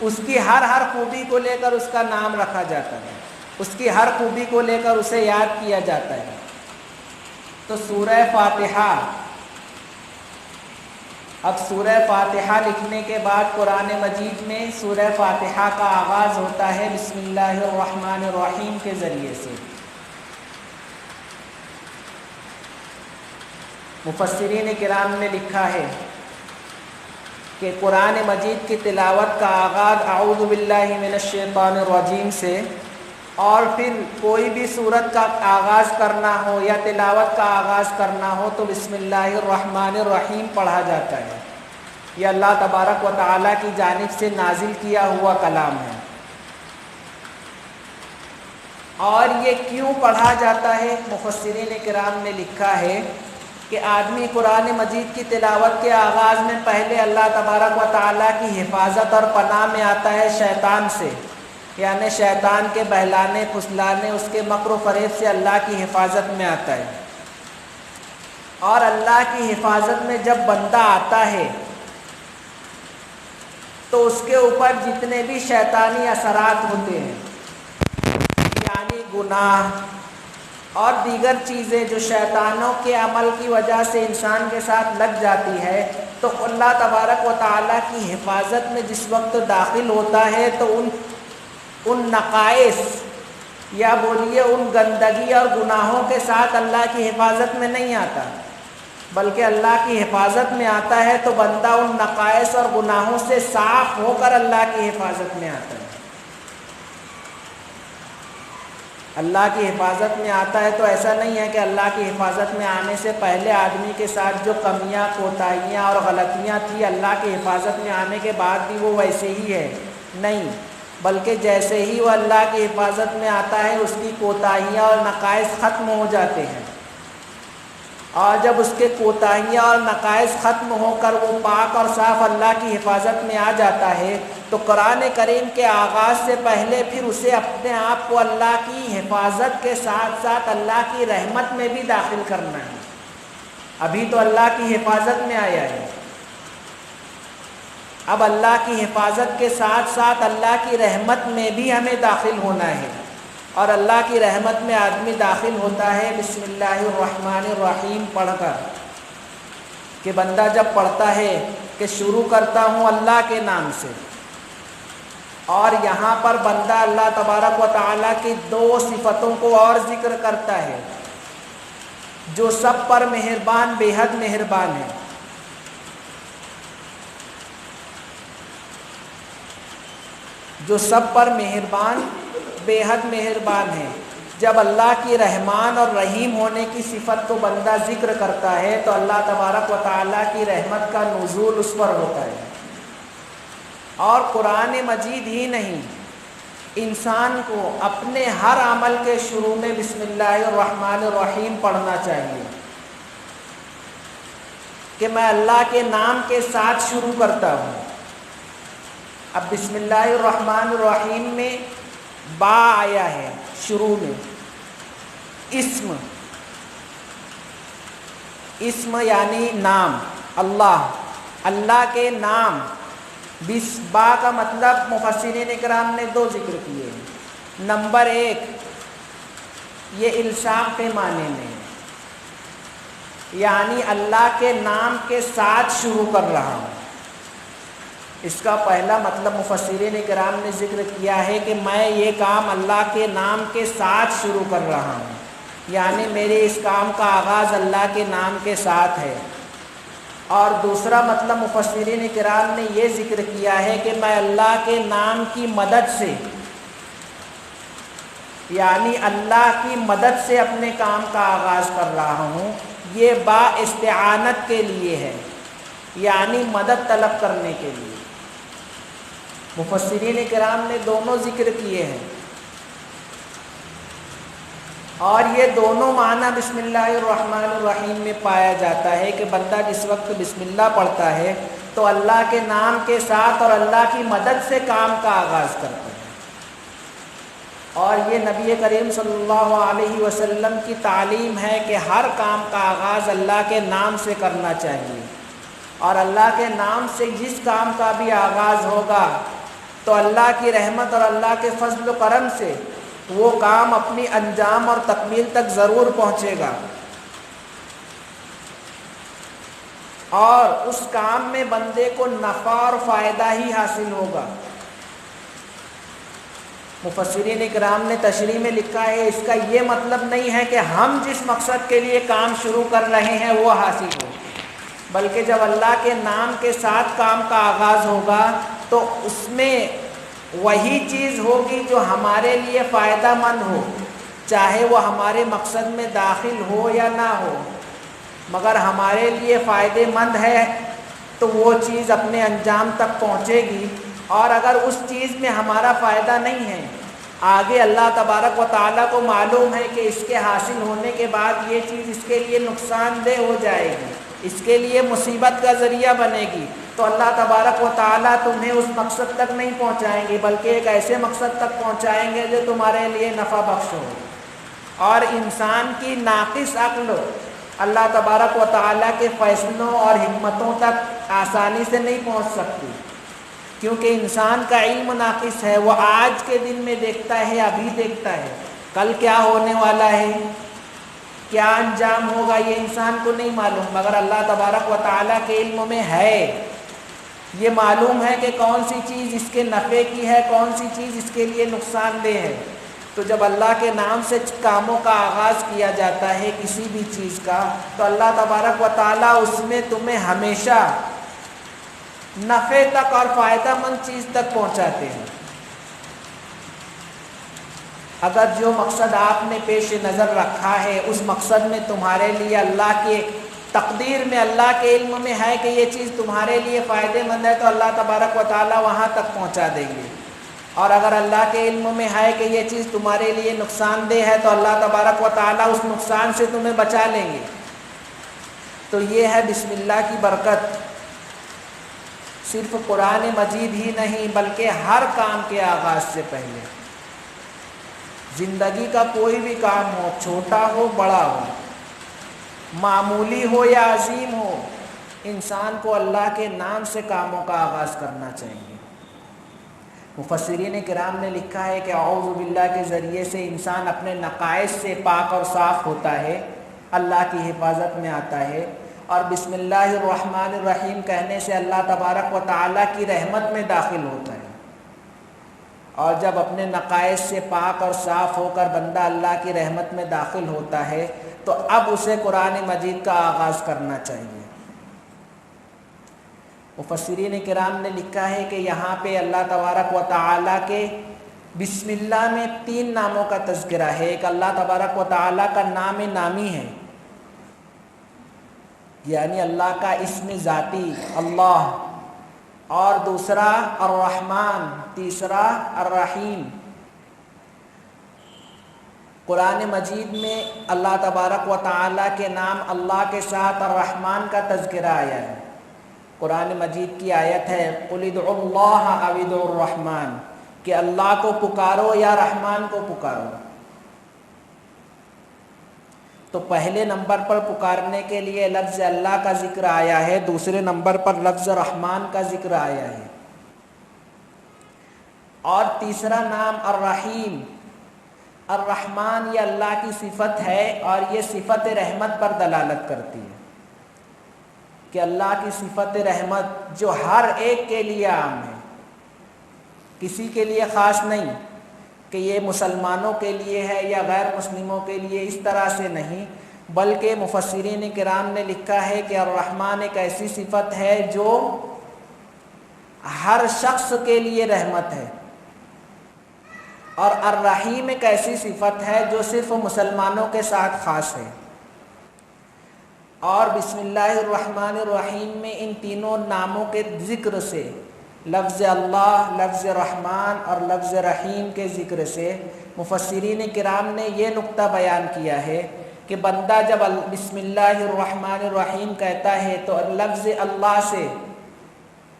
اس کی ہر خوبی کو لے کر اس کا نام رکھا جاتا ہے، اس کی ہر خوبی کو لے کر اسے یاد کیا جاتا ہے. تو سورہ فاتحہ، اب سورہ فاتحہ لکھنے کے بعد قرآن مجید میں سورہ فاتحہ کا آغاز ہوتا ہے بسم اللہ الرحمن الرحیم کے ذریعے سے. مفسرین کرام نے لکھا ہے کہ قرآن مجید کی تلاوت کا آغاز اعوذ باللہ من الشیطان الرجیم سے، اور پھر کوئی بھی سورت کا آغاز کرنا ہو یا تلاوت کا آغاز کرنا ہو تو بسم اللہ الرحمن الرحیم پڑھا جاتا ہے. یہ اللہ تبارک و تعالیٰ کی جانب سے نازل کیا ہوا کلام ہے. اور یہ کیوں پڑھا جاتا ہے؟ مفسرین کرام نے لکھا ہے کہ آدمی قرآن مجید کی تلاوت کے آغاز میں پہلے اللہ تبارک و تعالیٰ کی حفاظت اور پناہ میں آتا ہے شیطان سے، یعنی شیطان کے بہلانے پھسلانے، اس کے مکر و فریب سے اللہ کی حفاظت میں آتا ہے. اور اللہ کی حفاظت میں جب بندہ آتا ہے تو اس کے اوپر جتنے بھی شیطانی اثرات ہوتے ہیں، یعنی گناہ اور دیگر چیزیں جو شیطانوں کے عمل کی وجہ سے انسان کے ساتھ لگ جاتی ہے، تو اللہ تبارک و تعالیٰ کی حفاظت میں جس وقت داخل ہوتا ہے تو ان نقائص یا بولیے ان گندگی اور گناہوں کے ساتھ اللہ کی حفاظت میں نہیں آتا، بلکہ اللہ کی حفاظت میں آتا ہے تو بندہ ان نقائص اور گناہوں سے صاف ہو کر اللہ کی حفاظت میں آتا ہے. اللہ کی حفاظت میں آتا ہے تو ایسا نہیں ہے کہ اللہ کی حفاظت میں آنے سے پہلے آدمی کے ساتھ جو کمیاں کوتاہیاں اور غلطیاں تھیں اللہ کی حفاظت میں آنے کے بعد بھی وہ ویسے ہی ہے، نہیں، بلکہ جیسے ہی وہ اللہ کی حفاظت میں آتا ہے اس کی کوتاہیاں اور نقائص ختم ہو جاتے ہیں. اور جب اس کے کوتاہیاں اور نقائص ختم ہو کر وہ پاک اور صاف اللہ کی حفاظت میں آ جاتا ہے تو قرآن کریم کے آغاز سے پہلے پھر اسے اپنے آپ کو اللہ کی حفاظت کے ساتھ ساتھ اللہ کی رحمت میں بھی داخل کرنا ہے. ابھی تو اللہ کی حفاظت میں آیا ہے، اب اللہ کی حفاظت کے ساتھ ساتھ اللہ کی رحمت میں بھی ہمیں داخل ہونا ہے. اور اللہ کی رحمت میں آدمی داخل ہوتا ہے بسم اللہ الرحمن الرحیم پڑھ کر، کہ بندہ جب پڑھتا ہے کہ شروع کرتا ہوں اللہ کے نام سے. اور یہاں پر بندہ اللہ تبارک و تعالیٰ کی 2 صفتوں کو اور ذکر کرتا ہے جو سب پر مہربان، بے حد مہربان ہے. جو سب پر مہربان، بے حد مہربان ہے. جب اللہ کی رحمان اور رحیم ہونے کی صفت کو بندہ ذکر کرتا ہے تو اللہ تبارک و تعالیٰ کی رحمت کا نزول اس پر ہوتا ہے. اور قرآن مجید ہی نہیں، انسان کو اپنے ہر عمل کے شروع میں بسم اللہ الرحمن الرحیم پڑھنا چاہیے کہ میں اللہ کے نام کے ساتھ شروع کرتا ہوں. اب بسم اللہ الرحمن الرحیم میں با آیا ہے شروع میں، اسم یعنی نام، اللہ کے نام. با کا مطلب مفسرین کرام نے 2 ذکر کیے ہیں. نمبر 1 یہ الصاق کے معنی میں، یعنی اللہ کے نام کے ساتھ شروع کر رہا ہوں. اس کا پہلا مطلب مفسرین کرام نے ذکر کیا ہے کہ میں یہ کام اللہ کے نام کے ساتھ شروع کر رہا ہوں، یعنی میرے اس کام کا آغاز اللہ کے نام کے ساتھ ہے. اور دوسرا مطلب مفسرین کرام نے یہ ذکر کیا ہے کہ میں اللہ کے نام کی مدد سے، یعنی اللہ کی مدد سے اپنے کام کا آغاز کر رہا ہوں. یہ با استعانت کے لیے ہے، یعنی مدد طلب کرنے کے لیے. مفسرین کرام نے دونوں ذکر کیے ہیں، اور یہ دونوں معنی بسم اللہ الرحمن الرحیم میں پایا جاتا ہے کہ بندہ جس وقت بسم اللہ پڑھتا ہے تو اللہ کے نام کے ساتھ اور اللہ کی مدد سے کام کا آغاز کرتا ہے. اور یہ نبی کریم صلی اللہ علیہ وسلم کی تعلیم ہے کہ ہر کام کا آغاز اللہ کے نام سے کرنا چاہیے، اور اللہ کے نام سے جس کام کا بھی آغاز ہوگا تو اللہ کی رحمت اور اللہ کے فضل و کرم سے وہ کام اپنی انجام اور تکمیل تک ضرور پہنچے گا، اور اس کام میں بندے کو نفع اور فائدہ ہی حاصل ہوگا۔ مفسرین اکرام نے تشریح میں لکھا ہے اس کا یہ مطلب نہیں ہے کہ ہم جس مقصد کے لیے کام شروع کر رہے ہیں وہ حاصل ہو، بلکہ جب اللہ کے نام کے ساتھ کام کا آغاز ہوگا تو اس میں وہی چیز ہوگی جو ہمارے لیے فائدہ مند ہو، چاہے وہ ہمارے مقصد میں داخل ہو یا نہ ہو، مگر ہمارے لیے فائدہ مند ہے تو وہ چیز اپنے انجام تک پہنچے گی۔ اور اگر اس چیز میں ہمارا فائدہ نہیں ہے، آگے اللہ تبارک و تعالیٰ کو معلوم ہے کہ اس کے حاصل ہونے کے بعد یہ چیز اس کے لیے نقصان دہ ہو جائے گی، اس کے لیے مصیبت کا ذریعہ بنے گی، تو اللہ تبارک و تعالیٰ تمہیں اس مقصد تک نہیں پہنچائیں گے، بلکہ ایک ایسے مقصد تک پہنچائیں گے جو تمہارے لیے نفع بخش ہو۔ اور انسان کی ناقص عقل اللہ تبارک و تعالیٰ کے فیصلوں اور حکمتوں تک آسانی سے نہیں پہنچ سکتی، کیونکہ انسان کا علم ناقص ہے، وہ آج کے دن میں دیکھتا ہے، ابھی دیکھتا ہے، کل کیا ہونے والا ہے، کیا انجام ہوگا، یہ انسان کو نہیں معلوم، مگر اللہ تبارک و تعالیٰ کے علم میں ہے، یہ معلوم ہے کہ کون سی چیز اس کے نفع کی ہے، کون سی چیز اس کے لیے نقصان دہ ہے۔ تو جب اللہ کے نام سے کاموں کا آغاز کیا جاتا ہے کسی بھی چیز کا، تو اللہ تبارک و تعالیٰ اس میں تمہیں ہمیشہ نفع تک اور فائدہ مند چیز تک پہنچاتے ہیں۔ اگر جو مقصد آپ نے پیش نظر رکھا ہے اس مقصد میں تمہارے لیے اللہ کے تقدیر میں، اللہ کے علم میں ہے کہ یہ چیز تمہارے لیے فائدہ مند ہے، تو اللہ تبارک و تعالیٰ وہاں تک پہنچا دیں گے، اور اگر اللہ کے علم میں ہے کہ یہ چیز تمہارے لیے نقصان دہ ہے تو اللہ تبارک و تعالیٰ اس نقصان سے تمہیں بچا لیں گے۔ تو یہ ہے بسم اللہ کی برکت، صرف قرآن مجید ہی نہیں بلکہ ہر کام کے آغاز سے پہلے، زندگی کا کوئی بھی کام ہو، چھوٹا ہو بڑا ہو، معمولی ہو یا عظیم ہو، انسان کو اللہ کے نام سے کاموں کا آغاز کرنا چاہیے۔ مفسرین کرام نے لکھا ہے کہ اعوذ باللہ کے ذریعے سے انسان اپنے نقائص سے پاک اور صاف ہوتا ہے، اللہ کی حفاظت میں آتا ہے، اور بسم اللہ الرحمن الرحیم کہنے سے اللہ تبارک و تعالیٰ کی رحمت میں داخل ہوتا ہے، اور جب اپنے نقائص سے پاک اور صاف ہو کر بندہ اللہ کی رحمت میں داخل ہوتا ہے تو اب اسے قرآن مجید کا آغاز کرنا چاہیے۔ مفسرین کرام نے لکھا ہے کہ یہاں پہ اللہ تبارک و تعالیٰ کے بسم اللہ میں 3 ناموں کا تذکرہ ہے۔ ایک اللہ تبارک و تعالیٰ کا نام نامی ہے، یعنی اللہ کا اسم ذاتی اللہ، اور دوسرا الرحمن، تیسرا الرحیم۔ قرآن مجید میں اللہ تبارک و تعالیٰ کے نام اللہ کے ساتھ الرحمن کا تذکرہ آیا ہے۔ قرآن مجید کی آیت ہے قُلِ ادْعُوا اللَّهَ أَوِ ادْعُوا الرَّحْمَنَ، کہ اللہ کو پکارو یا رحمان کو پکارو۔ تو پہلے نمبر پر پکارنے کے لیے لفظ اللہ کا ذکر آیا ہے، دوسرے نمبر پر لفظ رحمان کا ذکر آیا ہے، اور تیسرا نام الرحیم۔ الرحمن یہ اللہ کی صفت ہے، اور یہ صفت رحمت پر دلالت کرتی ہے کہ اللہ کی صفت رحمت جو ہر ایک کے لیے عام ہے، کسی کے لیے خاص نہیں کہ یہ مسلمانوں کے لیے ہے یا غیر مسلموں کے لیے، اس طرح سے نہیں، بلکہ مفسرین کرام نے لکھا ہے کہ الرحمن ایک ایسی صفت ہے جو ہر شخص کے لیے رحمت ہے، اور الرحیم ایک ایسی صفت ہے جو صرف مسلمانوں کے ساتھ خاص ہے۔ اور بسم اللہ الرحمن الرحیم میں ان تینوں ناموں کے ذکر سے، لفظ اللہ، لفظ رحمان اور لفظ رحیم کے ذکر سے مفسرین کرام نے یہ نقطہ بیان کیا ہے کہ بندہ جب بسم اللہ الرحمن الرحیم کہتا ہے تو لفظ اللہ سے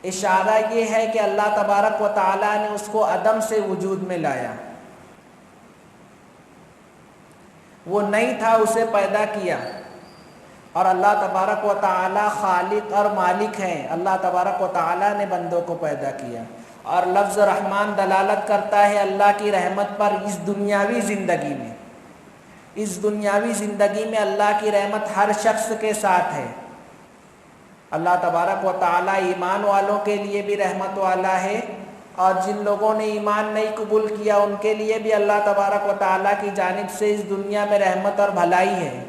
اشارہ یہ ہے کہ اللہ تبارک و تعالیٰ نے اس کو عدم سے وجود میں لایا، وہ نہیں تھا اسے پیدا کیا، اور اللہ تبارک و تعالی خالق اور مالک ہیں۔ اللہ تبارک و تعالی نے بندوں کو پیدا کیا، اور لفظ رحمان دلالت کرتا ہے اللہ کی رحمت پر اس دنیاوی زندگی میں۔ اس دنیاوی زندگی میں اللہ کی رحمت ہر شخص کے ساتھ ہے۔ اللہ تبارک و تعالی ایمان والوں کے لیے بھی رحمت والا ہے، اور جن لوگوں نے ایمان نہیں قبول کیا ان کے لیے بھی اللہ تبارک و تعالی کی جانب سے اس دنیا میں رحمت اور بھلائی ہے۔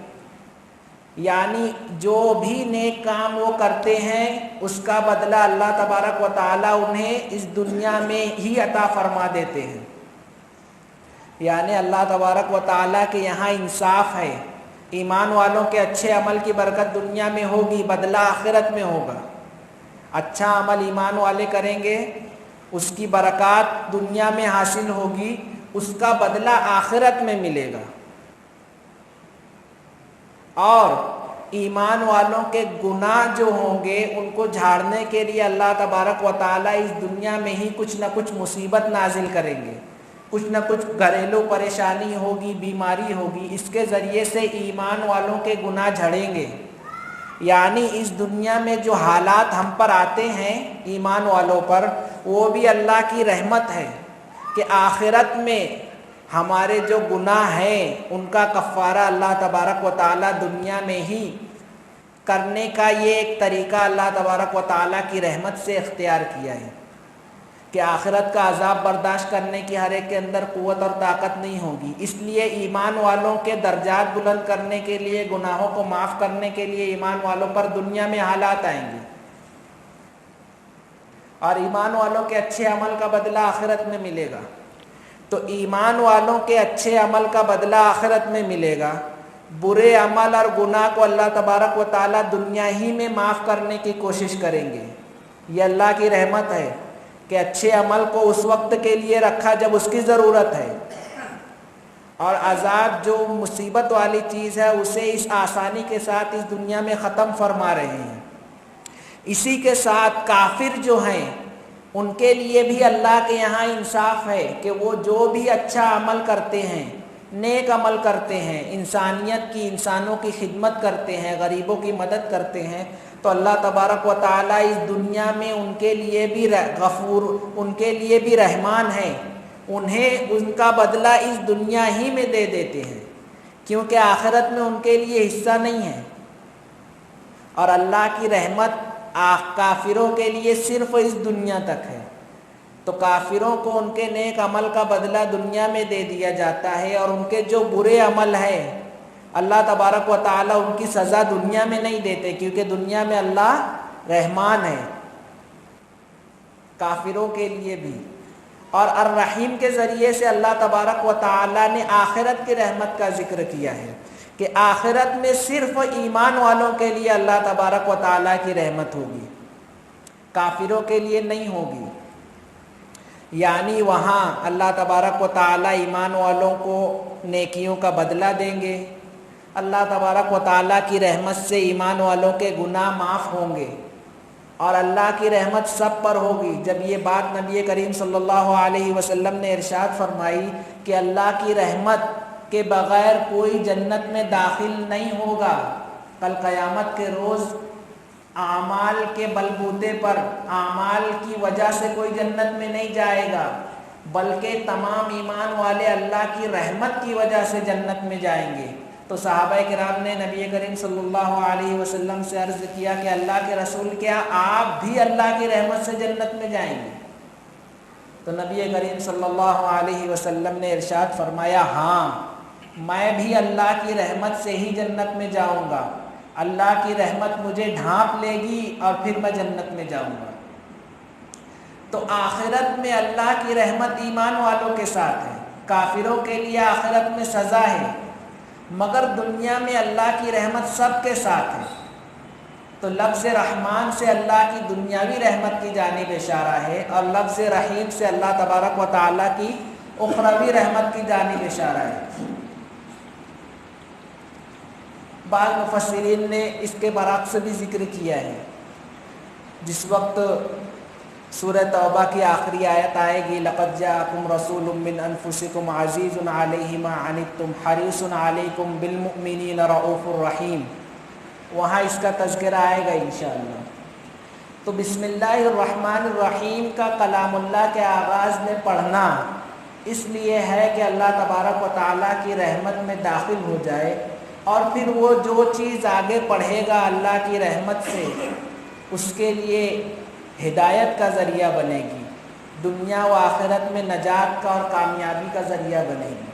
یعنی جو بھی نیک کام وہ کرتے ہیں اس کا بدلہ اللہ تبارک و تعالی انہیں اس دنیا میں ہی عطا فرما دیتے ہیں۔ یعنی اللہ تبارک و تعالی کے یہاں انصاف ہے۔ ایمان والوں کے اچھے عمل کی برکت دنیا میں ہوگی، بدلہ آخرت میں ہوگا۔ اچھا عمل ایمان والے کریں گے، اس کی برکات دنیا میں حاصل ہوگی، اس کا بدلہ آخرت میں ملے گا۔ اور ایمان والوں کے گناہ جو ہوں گے ان کو جھاڑنے کے لیے اللہ تبارک و تعالی اس دنیا میں ہی کچھ نہ کچھ مصیبت نازل کریں گے، کچھ نہ کچھ گھریلو پریشانی ہوگی، بیماری ہوگی، اس کے ذریعے سے ایمان والوں کے گناہ جھڑیں گے۔ یعنی اس دنیا میں جو حالات ہم پر آتے ہیں ایمان والوں پر، وہ بھی اللہ کی رحمت ہے کہ آخرت میں ہمارے جو گناہ ہیں ان کا کفارہ اللہ تبارک و تعالی دنیا میں ہی کرنے کا یہ ایک طریقہ اللہ تبارک و تعالی کی رحمت سے اختیار کیا ہے کہ آخرت کا عذاب برداشت کرنے کی ہر ایک کے اندر قوت اور طاقت نہیں ہوگی۔ اس لیے ایمان والوں کے درجات بلند کرنے کے لیے، گناہوں کو معاف کرنے کے لیے ایمان والوں پر دنیا میں حالات آئیں گے، اور ایمان والوں کے اچھے عمل کا بدلہ آخرت میں ملے گا۔ تو ایمان والوں کے اچھے عمل کا بدلہ آخرت میں ملے گا، برے عمل اور گناہ کو اللہ تبارک و تعالی دنیا ہی میں معاف کرنے کی کوشش کریں گے۔ یہ اللہ کی رحمت ہے کہ اچھے عمل کو اس وقت کے لیے رکھا جب اس کی ضرورت ہے، اور عذاب جو مصیبت والی چیز ہے اسے اس آسانی کے ساتھ اس دنیا میں ختم فرما رہے ہیں۔ اسی کے ساتھ کافر جو ہیں ان کے لیے بھی اللہ کے یہاں انصاف ہے کہ وہ جو بھی اچھا عمل کرتے ہیں، نیک عمل کرتے ہیں، انسانیت کی، انسانوں کی خدمت کرتے ہیں، غریبوں کی مدد کرتے ہیں، تو اللہ تبارک و تعالی اس دنیا میں ان کے لیے بھی غفور، ان کے لیے بھی رحمان ہے، انہیں ان کا بدلہ اس دنیا ہی میں دے دیتے ہیں، کیونکہ آخرت میں ان کے لیے حصہ نہیں ہے۔ اور اللہ کی رحمت کافروں کے لیے صرف اس دنیا تک ہے، تو کافروں کو ان کے نیک عمل کا بدلہ دنیا میں دے دیا جاتا ہے، اور ان کے جو برے عمل ہیں اللہ تبارک و تعالی ان کی سزا دنیا میں نہیں دیتے، کیونکہ دنیا میں اللہ رحمان ہے کافروں کے لیے بھی۔ اور الرحیم کے ذریعے سے اللہ تبارک و تعالی نے آخرت کی رحمت کا ذکر کیا ہے کہ آخرت میں صرف ایمان والوں کے لیے اللہ تبارک و تعالی کی رحمت ہوگی، کافروں کے لیے نہیں ہوگی۔ یعنی وہاں اللہ تبارک و تعالی ایمان والوں کو نیکیوں کا بدلہ دیں گے، اللہ تبارک و تعالی کی رحمت سے ایمان والوں کے گناہ معاف ہوں گے، اور اللہ کی رحمت سب پر ہوگی۔ جب یہ بات نبی کریم صلی اللہ علیہ وسلم نے ارشاد فرمائی کہ اللہ کی رحمت کے بغیر کوئی جنت میں داخل نہیں ہوگا، کل قیامت کے روز اعمال کے بلبوتے پر، اعمال کی وجہ سے کوئی جنت میں نہیں جائے گا، بلکہ تمام ایمان والے اللہ کی رحمت کی وجہ سے جنت میں جائیں گے۔ تو صحابہ کرام نے نبی کریم صلی اللہ علیہ وسلم سے عرض کیا کہ اللہ کے رسول، کیا آپ بھی اللہ کی رحمت سے جنت میں جائیں گے؟ تو نبی کریم صلی اللہ علیہ وسلم نے ارشاد فرمایا، ہاں میں بھی اللہ کی رحمت سے ہی جنت میں جاؤں گا، اللہ کی رحمت مجھے ڈھانپ لے گی اور پھر میں جنت میں جاؤں گا۔ تو آخرت میں اللہ کی رحمت ایمان والوں کے ساتھ ہے، کافروں کے لیے آخرت میں سزا ہے، مگر دنیا میں اللہ کی رحمت سب کے ساتھ ہے۔ تو لفظ رحمان سے اللہ کی دنیاوی رحمت کی جانب اشارہ ہے، اور لفظ رحیم سے اللہ تبارک و تعالی کی اخروی رحمت کی جانب اشارہ ہے۔ بعض مفسرین نے اس کے برعکس بھی ذکر کیا ہے۔ جس وقت سورہ توبہ کی آخری آیت آئے گی لقد جاءکم رسول من انفسکم عزیز علیہ ما عنتم حریص علیکم بالمؤمنین رؤوف الرحیم، وہاں اس کا تذکرہ آئے گا انشاءاللہ۔ تو بسم اللہ الرحمن الرحیم کا کلام اللہ کے آغاز میں پڑھنا اس لیے ہے کہ اللہ تبارک و تعالیٰ کی رحمت میں داخل ہو جائے، اور پھر وہ جو چیز آگے پڑھے گا اللہ کی رحمت سے اس کے لیے ہدایت کا ذریعہ بنے گی، دنیا و آخرت میں نجات کا اور کامیابی کا ذریعہ بنے گی۔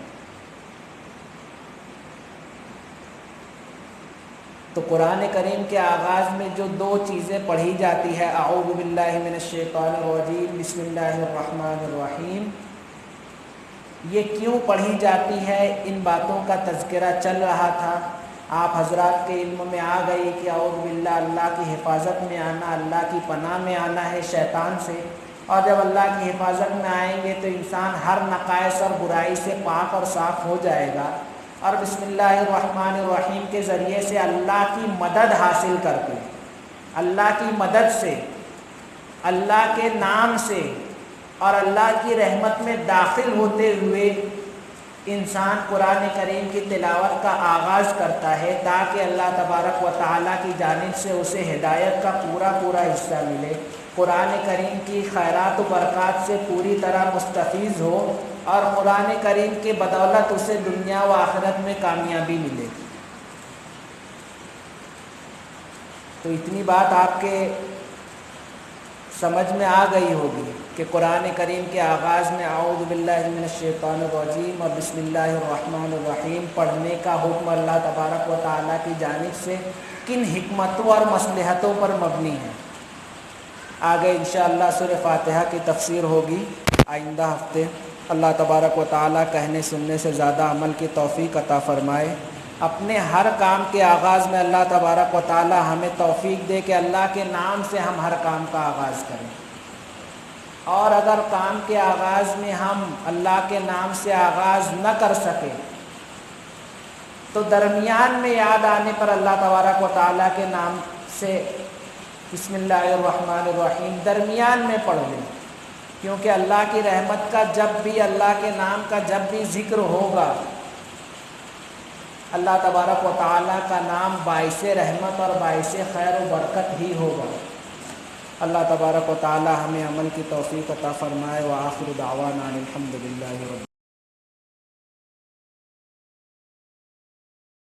تو قرآن کریم کے آغاز میں جو دو چیزیں پڑھی جاتی ہے، اعوذ باللہ من الشیطان الرجیم بسم اللہ الرحمن الرحیم، یہ کیوں پڑھی جاتی ہے ان باتوں کا تذکرہ چل رہا تھا، آپ حضرات کے علم میں آ گئی کہ اعوذ باللہ اللہ کی حفاظت میں آنا، اللہ کی پناہ میں آنا ہے شیطان سے، اور جب اللہ کی حفاظت میں آئیں گے تو انسان ہر نقائص اور برائی سے پاک اور صاف ہو جائے گا، اور بسم اللہ الرحمن الرحیم کے ذریعے سے اللہ کی مدد حاصل کرتے، اللہ کی مدد سے، اللہ کے نام سے اور اللہ کی رحمت میں داخل ہوتے ہوئے انسان قرآن کریم کی تلاوت کا آغاز کرتا ہے، تاکہ اللہ تبارک و تعالیٰ کی جانب سے اسے ہدایت کا پورا حصہ ملے، قرآن کریم کی خیرات و برکات سے پوری طرح مستفیض ہو، اور قرآن کریم کے بدولت اسے دنیا و آخرت میں کامیابی ملے۔ تو اتنی بات آپ کے سمجھ میں آ گئی ہوگی کہ قرآن کریم کے آغاز میں اعوذ باللہ من الشیطان الرجیم اور بسم اللہ الرحمن الرحیم پڑھنے کا حکم اللہ تبارک و تعالیٰ کی جانب سے کن حکمتوں اور مصلحتوں پر مبنی ہے۔ آگے انشاءاللہ سورہ فاتحہ کی تفسیر ہوگی آئندہ ہفتے۔ اللہ تبارک و تعالیٰ کہنے سننے سے زیادہ عمل کی توفیق عطا فرمائے۔ اپنے ہر کام کے آغاز میں اللہ تبارک و تعالیٰ ہمیں توفیق دے کہ اللہ کے نام سے ہم ہر کام کا آغاز کریں، اور اگر کام کے آغاز میں ہم اللہ کے نام سے آغاز نہ کر سکیں تو درمیان میں یاد آنے پر اللہ تبارک و تعالیٰ کے نام سے بسم اللہ الرحمن الرحیم درمیان میں پڑھ لیں، کیونکہ اللہ کی رحمت کا جب بھی، اللہ کے نام کا جب بھی ذکر ہوگا، اللہ تبارک و تعالیٰ کا نام باعث رحمت اور باعث خیر و برکت ہی ہوگا۔ اللہ تبارک و تعالیٰ ہمیں عمل کی توفیق عطا فرمائے۔ وآخر دعوانا الحمد للہ رب